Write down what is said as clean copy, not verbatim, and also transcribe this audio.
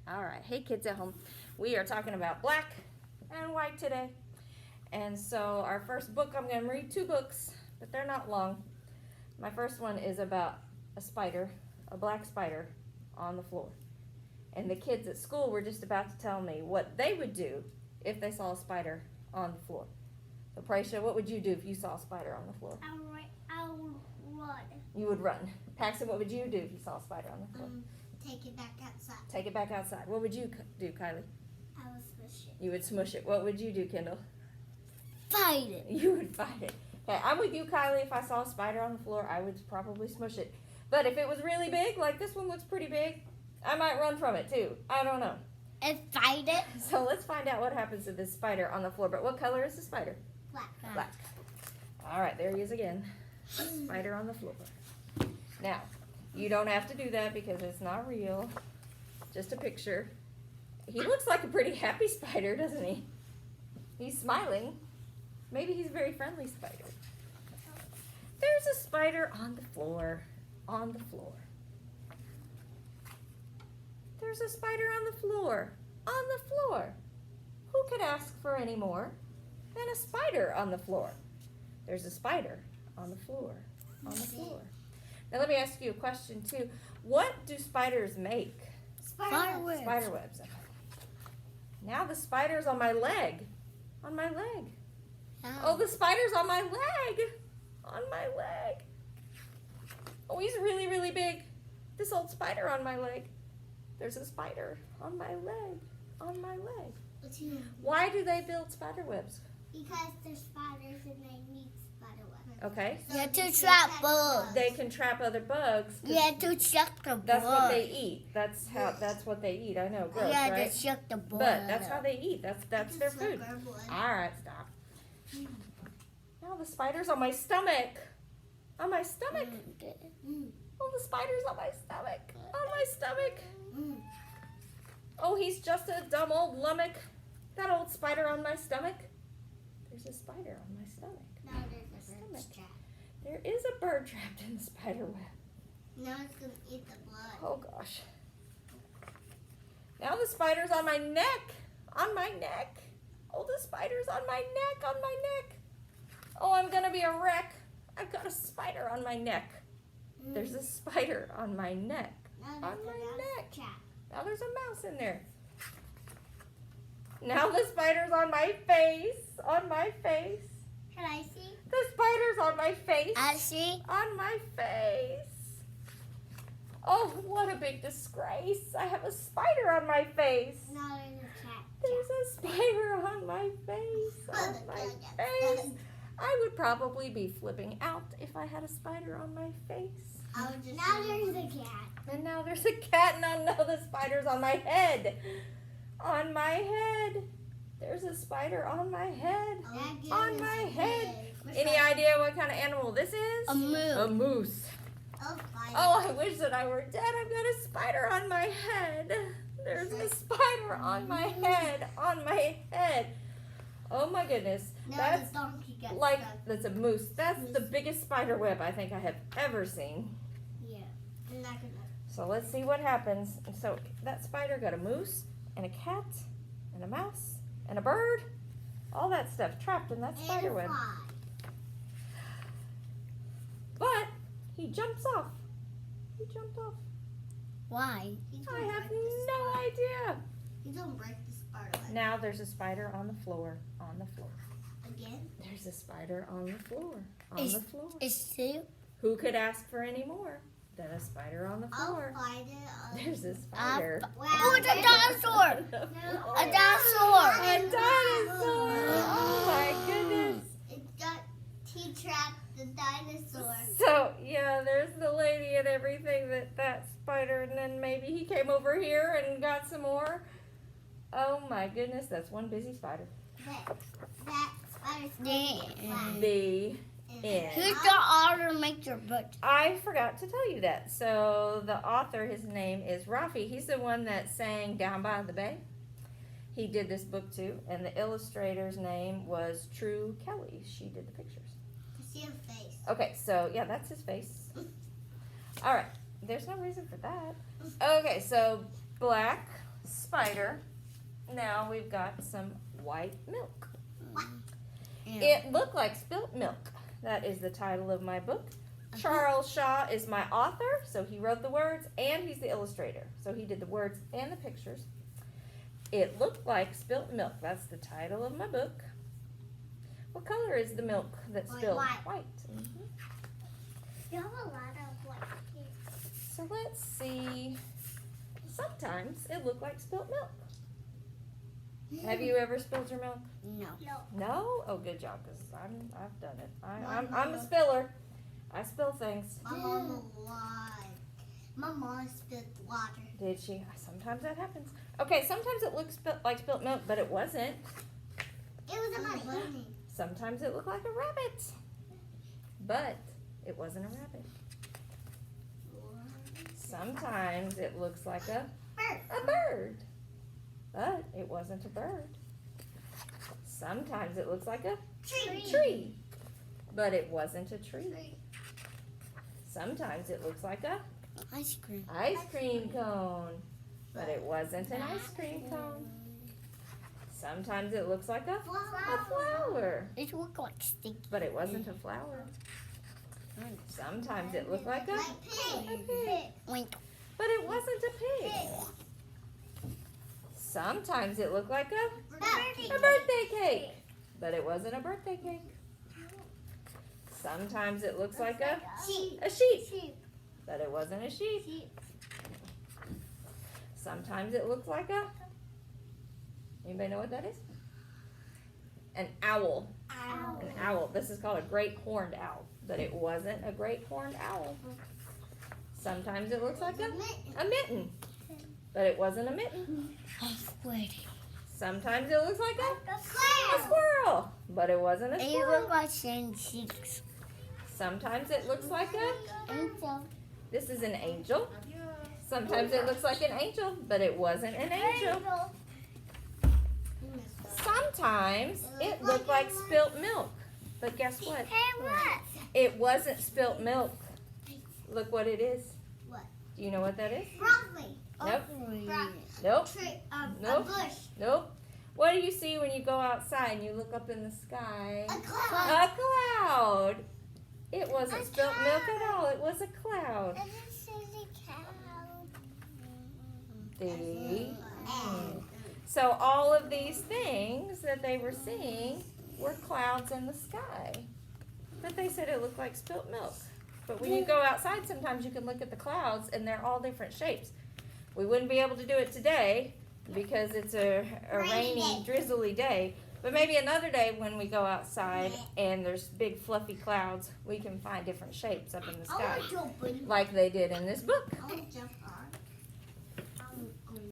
All right, hey kids at home. We are talking about black and white today. And so our first book, I'm going to read two books, but they're not long. My first one is about a spider, a black spider on the floor. And the kids at school were just about to tell me what they would do if they saw a spider on the floor. So Praisha, what would you do if you saw a spider on the floor? I would run. You would run. Paxton, what would you do if you saw a spider on the floor? Take it back outside. Take it back outside. What would you do, Kylie? I would smush it. You would smush it. What would you do, Kendall? Fight it. You would fight it. Okay, I'm with you, Kylie. If I saw a spider on the floor, I would probably smush it. But if it was really big, like this one looks pretty big, I might run from it too. I don't know. And fight it? So let's find out what happens to this spider on the floor. But what color is the spider? Black. Black. All right, there he is again. Spider on the floor. Now, you don't have to do that because it's not real. Just a picture. He looks like a pretty happy spider, doesn't he? He's smiling. Maybe he's a very friendly spider. There's a spider on the floor. On the floor. There's a spider on the floor. On the floor. Who could ask for any more than a spider on the floor? There's a spider on the floor. On the floor. Now let me ask you a question too. What do spiders make? Spiderwebs. Spider webs. Now the spider's on my leg. On my leg. Oh, the spider's on my leg. On my leg. Oh, he's really, really big. This old spider on my leg. There's a spider on my leg. On my leg. Why do they build spider webs? Because they're spiders and they need spider webs. Okay. You have to trap bugs. They can trap other bugs. You have to check the bugs. That's what they eat. That's what they eat. I know, gross, yeah, right? to check the bugs. But that's how they eat. That's their food. All right, stop. Now the spider's on my stomach. On my stomach. Oh, the spider's on my stomach. On my stomach. Oh, he's just a dumb old lummox. That old spider on my stomach. There's a spider on my stomach. Now there's a bird trap. There is a bird trapped in the spider web. Now it's going to eat the blood. Oh, gosh. Now the spider's on my neck. On my neck. Oh, the spider's on my neck. On my neck. Oh, I'm going to be a wreck. I've got a spider on my neck. There's a spider on my neck. On my neck. Now there's a mouse in there. Now the spider's on my face. On my face. Can I see? The spider's on my face. I see. On my face. Oh, what a big disgrace. I have a spider on my face. Now there's a cat. There's a spider on my face. On my face. I would probably be flipping out if I had a spider on my face. Now there's a cat. And now there's a cat, and now the spider's on my head. On my head. There's a spider on my head. On my head. Any idea what kind of animal this is? A moose. A moose. Oh, I wish that I were dead. I've got a spider on my head. There's a spider on my head. On my head. Oh my goodness. That's like, that's a moose. That's the biggest spider web I think I have ever seen. Yeah. So let's see what happens. So that spider got a moose and a cat and a mouse and a bird. All that stuff trapped in that spider web. But he jumps off. He jumped off. Why? I have no idea. You don't break the spider web. Now there's a spider on the floor. On the floor. Again? There's a spider on the floor. On the floor. Is two? Who could ask for any more than a spider on the floor? I'll find it. There's a spider. Oh, it's a dinosaur! A dinosaur! A dinosaur! Oh my goodness. He trapped the dinosaur. So, yeah, there's the lady and everything that spider, and then maybe he came over here and got some more. Oh my goodness, that's one busy spider. That spider's The end. Who's the author make your book? I forgot to tell you that. So the author, his name is Rafi. He's the one that sang Down by the Bay. He did this book too, and the illustrator's name was True Kelly. She did the pictures. I see a face. Okay, so yeah, that's his face. All right, there's no reason for that. Okay, so black spider. Now we've got some white milk. Ew. It looked like spilt milk. That is the title of my book. Charles Shaw is my author, so he wrote the words, and he's the illustrator. So he did the words and the pictures. It looked like spilt milk. That's the title of my book. What color is the milk that's spilled? White. Mhm. You have a lot of white here. So let's see. Sometimes it looked like spilt milk. Have you ever spilled your milk? No. No? Oh, good job, because I've done it. I'm a spiller. I spill things. My mom lied. My mom spilled water. Did she? Sometimes that happens. Okay, sometimes it looks like spilt milk, but it wasn't. It was in my bunny. Sometimes it looked like a rabbit, but it wasn't a rabbit. Sometimes it looks like a bird, but it wasn't a bird. Sometimes it looks like a tree, but it wasn't a tree. Sometimes it looks like a Ice ice cream cone, but it wasn't an ice cream cone. Sometimes it looks like a flower, It looked like sticky. but it wasn't a flower. Sometimes it looked like a pig, Wink. but it wasn't a pig. Sometimes it looked like a birthday cake, but it wasn't a birthday cake. Sometimes it looks like a sheep, but it wasn't a sheep. Sometimes it looks like a, anybody know what that is? An owl. An owl. This is called a great horned owl, but it wasn't a great horned owl. Sometimes it looks like a mitten, but it wasn't a mitten. Sometimes it looks like a squirrel, but it wasn't a It squirrel. looked like saying cheeks. Sometimes it looks like a, Angel. this is an angel. Sometimes it looks like an angel, but it wasn't an angel. Sometimes it looked like spilt milk, but guess what? Hey, what? It wasn't spilt milk. Look what it is. What? Do you know what that is? Broccoli. Nope. Broccoli. Nope. A Nope. bush. Nope. What do you see when you go outside and you look up in the sky? A cloud. A cloud. It wasn't A spilt milk cloud. at all. It was a cloud. And it says a cow. The So all of these things that they were seeing were clouds in the sky. But they said it looked like spilt milk. But when you go outside, sometimes you can look at the clouds and they're all different shapes. We wouldn't be able to do it today because it's a rainy, drizzly day. But maybe another day when we go outside and there's big fluffy clouds, we can find different shapes up in the I sky want to jump in. like they did in this book. I want to jump